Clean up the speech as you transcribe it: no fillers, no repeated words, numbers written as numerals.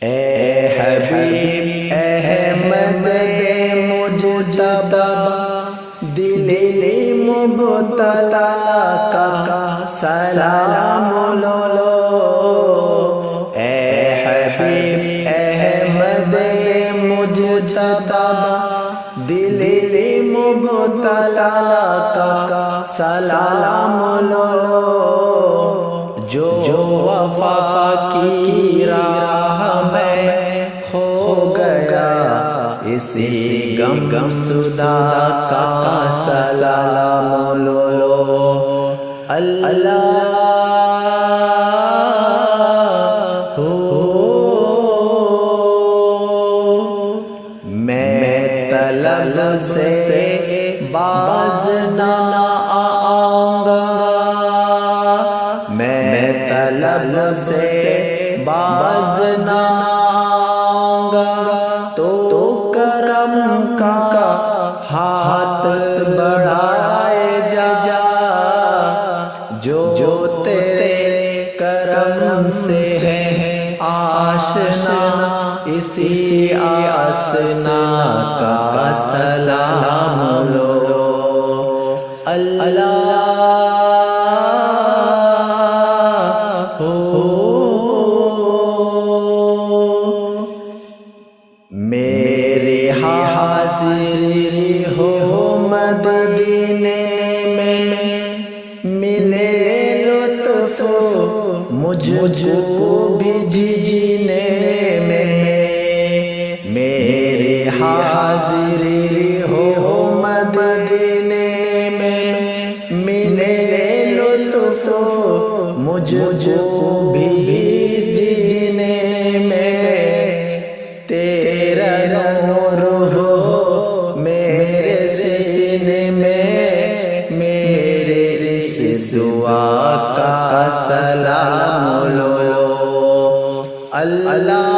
اے حبیب احمد مجتبی دل مبتلا کا سلام لو، اے حبیب احمد مجتبی دل مبتلا کا سلام لو، جو وفا کی راہ میں کھو گیا اسی غم زدہ کا سلام لو۔ اللہ میں طلب سے باز نہ آؤں گا، میں طلب سے باز نہ آؤں گا، تو کرم کا ہاتھ بڑھائے جا، جو تیرے کرم سے ہے آشنا اسی آسنا کا سلام لو۔ اللہ میری حاضری ہو مدینے میں، ملے لطف مجھ کو بھی جینے میں، میری حاضری ہو مدینے میں، ملے لطف مجھ کو بھی جینے میں، تیرا نور ہو میرے سینے میں، میرے اس دعا کا سلام لو۔ اللہ